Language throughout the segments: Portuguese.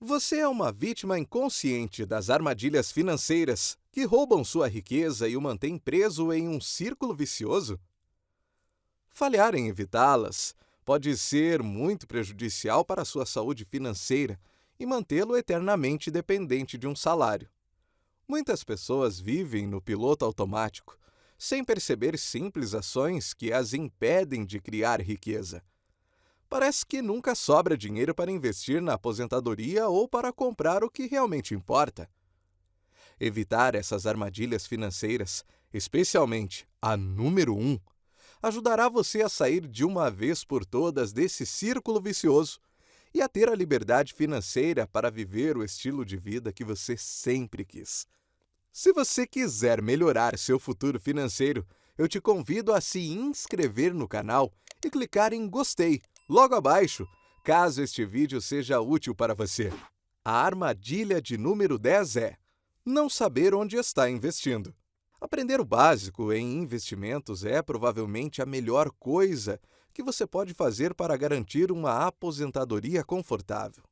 Você é uma vítima inconsciente das armadilhas financeiras que roubam sua riqueza e o mantêm preso em um círculo vicioso? Falhar em evitá-las pode ser muito prejudicial para a sua saúde financeira e mantê-lo eternamente dependente de um salário. Muitas pessoas vivem no piloto automático, sem perceber simples ações que as impedem de criar riqueza. Parece que nunca sobra dinheiro para investir na aposentadoria ou para comprar o que realmente importa. Evitar essas armadilhas financeiras, especialmente a número 1, ajudará você a sair de uma vez por todas desse círculo vicioso e a ter a liberdade financeira para viver o estilo de vida que você sempre quis. Se você quiser melhorar seu futuro financeiro, eu te convido a se inscrever no canal e clicar em gostei logo abaixo, caso este vídeo seja útil para você. A armadilha de número 10 é não saber onde está investindo. Aprender o básico em investimentos é provavelmente a melhor coisa que você pode fazer para garantir uma aposentadoria confortável,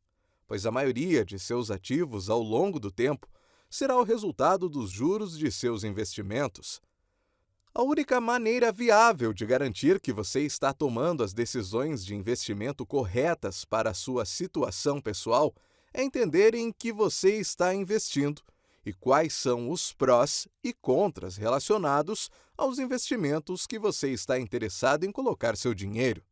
pois a maioria de seus ativos ao longo do tempo será o resultado dos juros de seus investimentos. A única maneira viável de garantir que você está tomando as decisões de investimento corretas para a sua situação pessoal é entender em que você está investindo e quais são os prós e contras relacionados aos investimentos que você está interessado em colocar seu dinheiro.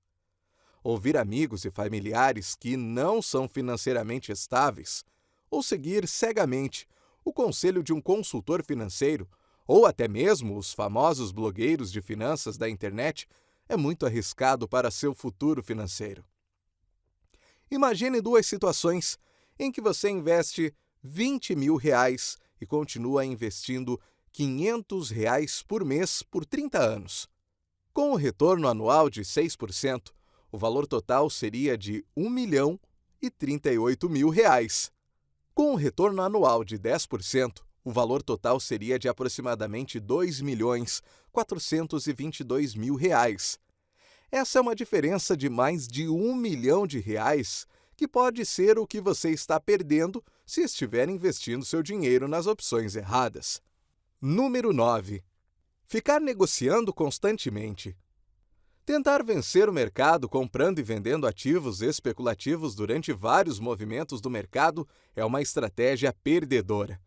Ouvir amigos e familiares que não são financeiramente estáveis ou seguir cegamente o conselho de um consultor financeiro ou até mesmo os famosos blogueiros de finanças da internet é muito arriscado para seu futuro financeiro. Imagine duas situações em que você investe R$ 20.000 e continua investindo R$ 500 por mês por 30 anos. Com o retorno anual de 6%, o valor total seria de R$ 1.038.000. Com o retorno anual de 10%, o valor total seria de aproximadamente R$ 2.422.000. Essa é uma diferença de mais de R$ 1.000.000, que pode ser o que você está perdendo se estiver investindo seu dinheiro nas opções erradas. Número 9. Ficar negociando constantemente. Tentar vencer o mercado comprando e vendendo ativos especulativos durante vários movimentos do mercado é uma estratégia perdedora.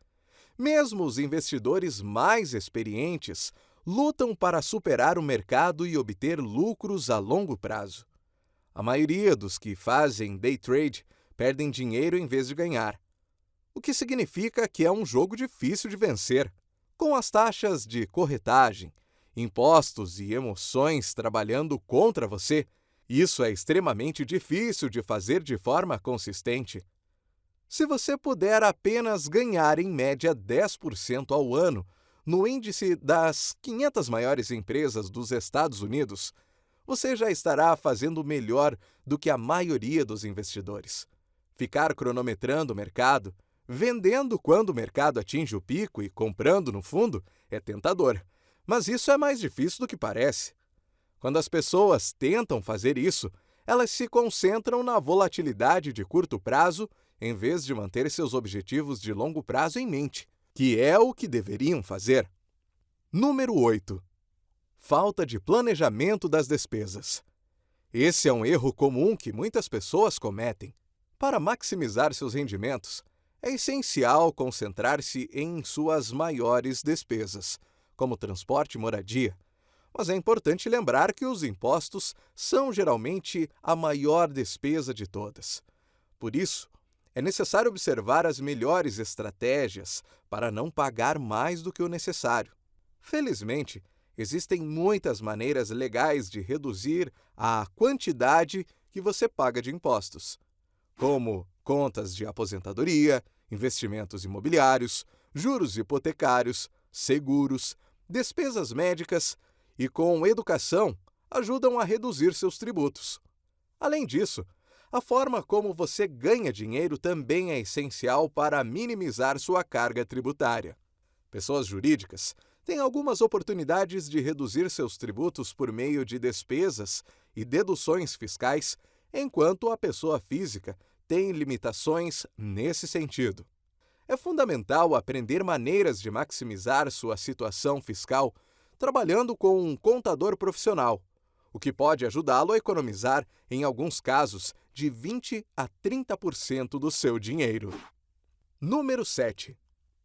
Mesmo os investidores mais experientes lutam para superar o mercado e obter lucros a longo prazo. A maioria dos que fazem day trade perdem dinheiro em vez de ganhar, o que significa que é um jogo difícil de vencer. Com as taxas de corretagem, impostos e emoções trabalhando contra você, isso é extremamente difícil de fazer de forma consistente. Se você puder apenas ganhar em média 10% ao ano no índice das 500 maiores empresas dos Estados Unidos, você já estará fazendo melhor do que a maioria dos investidores. Ficar cronometrando o mercado, vendendo quando o mercado atinge o pico e comprando no fundo, é tentador. Mas isso é mais difícil do que parece. Quando as pessoas tentam fazer isso, elas se concentram na volatilidade de curto prazo em vez de manter seus objetivos de longo prazo em mente, que é o que deveriam fazer. Número 8. Falta de planejamento das despesas. Esse é um erro comum que muitas pessoas cometem. Para maximizar seus rendimentos, é essencial concentrar-se em suas maiores despesas, como transporte e moradia. Mas é importante lembrar que os impostos são geralmente a maior despesa de todas. Por isso, é necessário observar as melhores estratégias para não pagar mais do que o necessário. Felizmente, existem muitas maneiras legais de reduzir a quantidade que você paga de impostos, como contas de aposentadoria, investimentos imobiliários, juros hipotecários, seguros, despesas médicas e, com educação, ajudam a reduzir seus tributos. Além disso, a forma como você ganha dinheiro também é essencial para minimizar sua carga tributária. Pessoas jurídicas têm algumas oportunidades de reduzir seus tributos por meio de despesas e deduções fiscais, enquanto a pessoa física tem limitações nesse sentido. É fundamental aprender maneiras de maximizar sua situação fiscal trabalhando com um contador profissional, o que pode ajudá-lo a economizar, em alguns casos, de 20% a 30% do seu dinheiro. Número 7.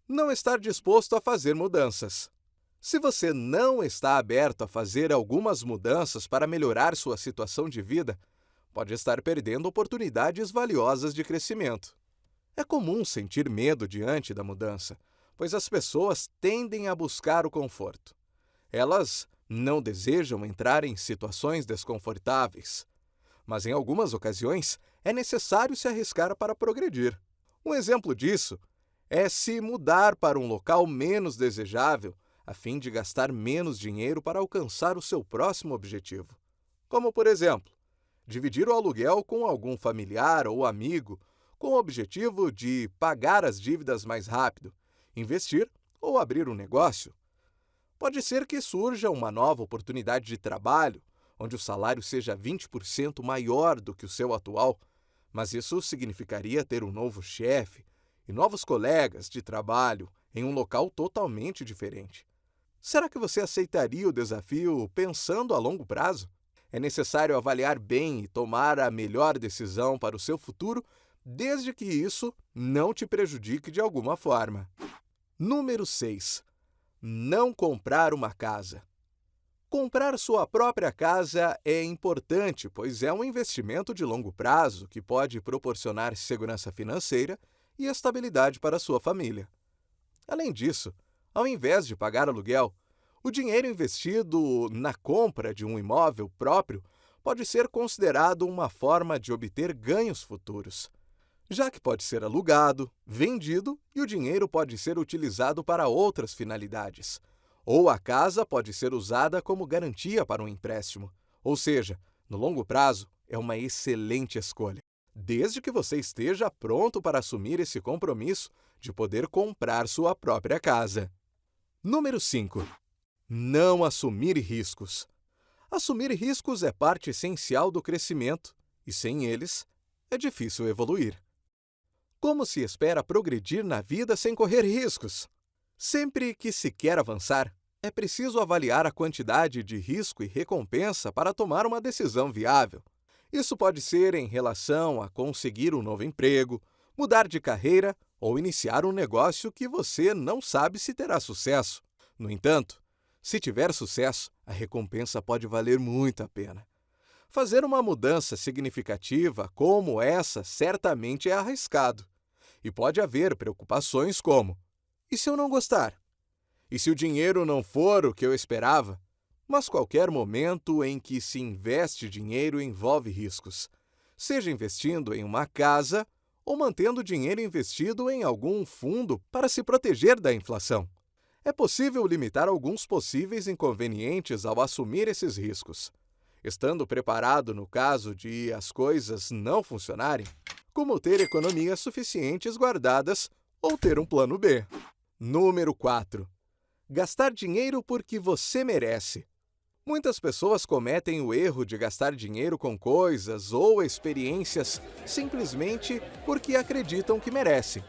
Não estar disposto a fazer mudanças. Se você não está aberto a fazer algumas mudanças para melhorar sua situação de vida, pode estar perdendo oportunidades valiosas de crescimento. É comum sentir medo diante da mudança, pois as pessoas tendem a buscar o conforto. Elas não desejam entrar em situações desconfortáveis, mas em algumas ocasiões é necessário se arriscar para progredir. Um exemplo disso é se mudar para um local menos desejável, a fim de gastar menos dinheiro para alcançar o seu próximo objetivo. Como, por exemplo, dividir o aluguel com algum familiar ou amigo, com o objetivo de pagar as dívidas mais rápido, investir ou abrir um negócio. Pode ser que surja uma nova oportunidade de trabalho, onde o salário seja 20% maior do que o seu atual, mas isso significaria ter um novo chefe e novos colegas de trabalho em um local totalmente diferente. Será que você aceitaria o desafio pensando a longo prazo? É necessário avaliar bem e tomar a melhor decisão para o seu futuro, desde que isso não te prejudique de alguma forma. Número 6. Não comprar uma casa. Comprar sua própria casa é importante, pois é um investimento de longo prazo que pode proporcionar segurança financeira e estabilidade para sua família. Além disso, ao invés de pagar aluguel, o dinheiro investido na compra de um imóvel próprio pode ser considerado uma forma de obter ganhos futuros, já que pode ser alugado, vendido e o dinheiro pode ser utilizado para outras finalidades. Ou a casa pode ser usada como garantia para um empréstimo. Ou seja, no longo prazo, é uma excelente escolha, desde que você esteja pronto para assumir esse compromisso de poder comprar sua própria casa. Número 5. Não assumir riscos. Assumir riscos é parte essencial do crescimento e, sem eles, é difícil evoluir. Como se espera progredir na vida sem correr riscos? Sempre que se quer avançar, é preciso avaliar a quantidade de risco e recompensa para tomar uma decisão viável. Isso pode ser em relação a conseguir um novo emprego, mudar de carreira ou iniciar um negócio que você não sabe se terá sucesso. No entanto, se tiver sucesso, a recompensa pode valer muito a pena. Fazer uma mudança significativa como essa certamente é arriscado. E pode haver preocupações como: e se eu não gostar? E se o dinheiro não for o que eu esperava? Mas qualquer momento em que se investe dinheiro envolve riscos, seja investindo em uma casa ou mantendo o dinheiro investido em algum fundo para se proteger da inflação. É possível limitar alguns possíveis inconvenientes ao assumir esses riscos, estando preparado no caso de as coisas não funcionarem, como ter economias suficientes guardadas ou ter um plano B. Número 4. Gastar dinheiro porque você merece. Muitas pessoas cometem o erro de gastar dinheiro com coisas ou experiências simplesmente porque acreditam que merecem.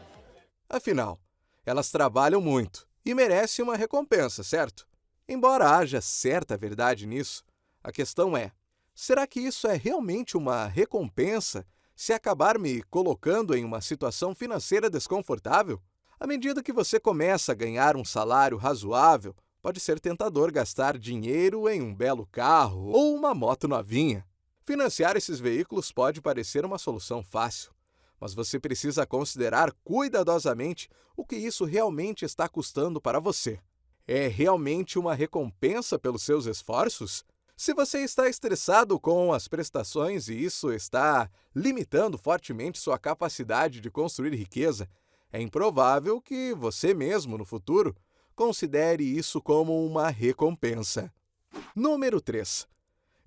Afinal, elas trabalham muito e merecem uma recompensa, certo? Embora haja certa verdade nisso, a questão é: será que isso é realmente uma recompensa se acabar me colocando em uma situação financeira desconfortável? À medida que você começa a ganhar um salário razoável, pode ser tentador gastar dinheiro em um belo carro ou uma moto novinha. Financiar esses veículos pode parecer uma solução fácil, mas você precisa considerar cuidadosamente o que isso realmente está custando para você. É realmente uma recompensa pelos seus esforços? Se você está estressado com as prestações e isso está limitando fortemente sua capacidade de construir riqueza, é improvável que você mesmo, no futuro, considere isso como uma recompensa. Número 3.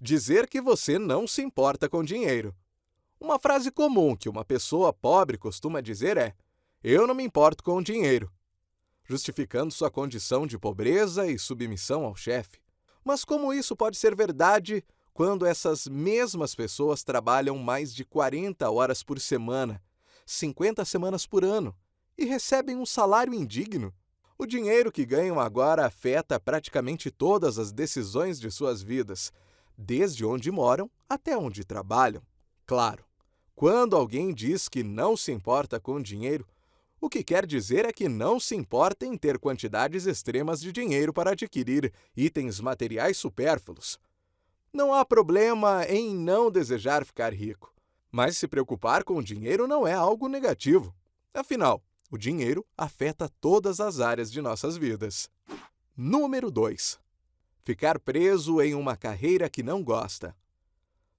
Dizer que você não se importa com dinheiro. Uma frase comum que uma pessoa pobre costuma dizer é: "Eu não me importo com dinheiro", justificando sua condição de pobreza e submissão ao chefe. Mas como isso pode ser verdade quando essas mesmas pessoas trabalham mais de 40 horas por semana, 50 semanas por ano, e recebem um salário indigno? O dinheiro que ganham agora afeta praticamente todas as decisões de suas vidas, desde onde moram até onde trabalham. Claro, quando alguém diz que não se importa com dinheiro, o que quer dizer é que não se importa em ter quantidades extremas de dinheiro para adquirir itens materiais supérfluos. Não há problema em não desejar ficar rico, mas se preocupar com o dinheiro não é algo negativo. Afinal, o dinheiro afeta todas as áreas de nossas vidas. Número 2. Ficar preso em uma carreira que não gosta.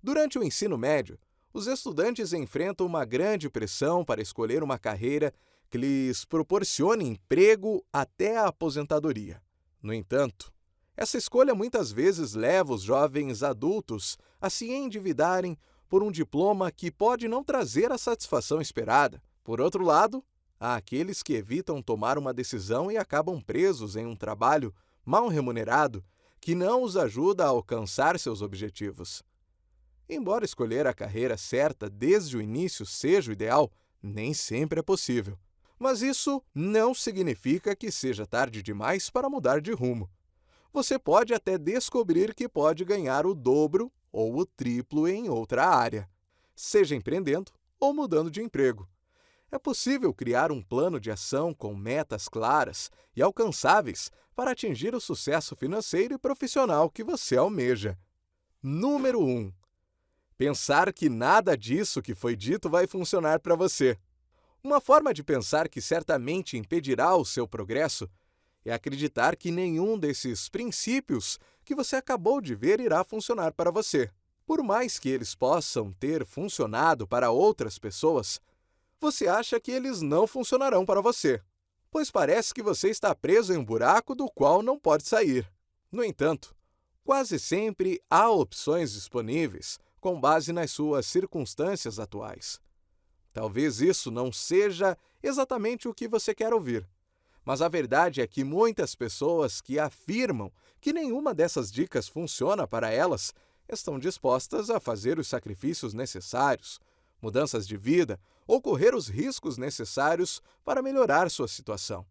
Durante o ensino médio, os estudantes enfrentam uma grande pressão para escolher uma carreira que lhes proporcione emprego até a aposentadoria. No entanto, essa escolha muitas vezes leva os jovens adultos a se endividarem por um diploma que pode não trazer a satisfação esperada. Por outro lado, há aqueles que evitam tomar uma decisão e acabam presos em um trabalho mal remunerado que não os ajuda a alcançar seus objetivos. Embora escolher a carreira certa desde o início seja o ideal, nem sempre é possível. Mas isso não significa que seja tarde demais para mudar de rumo. Você pode até descobrir que pode ganhar o dobro ou o triplo em outra área, seja empreendendo ou mudando de emprego. É possível criar um plano de ação com metas claras e alcançáveis para atingir o sucesso financeiro e profissional que você almeja. Número 1. Pensar que nada disso que foi dito vai funcionar para você. Uma forma de pensar que certamente impedirá o seu progresso é acreditar que nenhum desses princípios que você acabou de ver irá funcionar para você. Por mais que eles possam ter funcionado para outras pessoas, você acha que eles não funcionarão para você, pois parece que você está preso em um buraco do qual não pode sair. No entanto, quase sempre há opções disponíveis com base nas suas circunstâncias atuais. Talvez isso não seja exatamente o que você quer ouvir, mas a verdade é que muitas pessoas que afirmam que nenhuma dessas dicas funciona para elas estão dispostas a fazer os sacrifícios necessários, mudanças de vida ou correr os riscos necessários para melhorar sua situação.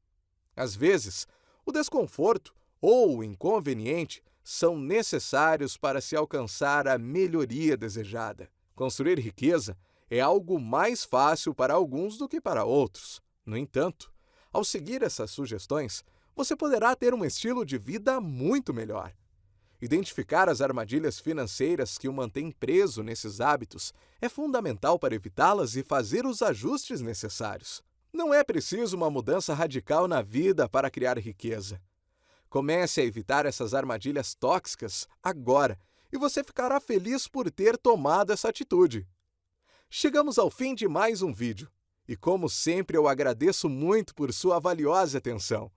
Às vezes, o desconforto ou o inconveniente são necessários para se alcançar a melhoria desejada. Construir riqueza é algo mais fácil para alguns do que para outros. No entanto, ao seguir essas sugestões, você poderá ter um estilo de vida muito melhor. Identificar as armadilhas financeiras que o mantêm preso nesses hábitos é fundamental para evitá-las e fazer os ajustes necessários. Não é preciso uma mudança radical na vida para criar riqueza. Comece a evitar essas armadilhas tóxicas agora e você ficará feliz por ter tomado essa atitude. Chegamos ao fim de mais um vídeo. E como sempre, eu agradeço muito por sua valiosa atenção.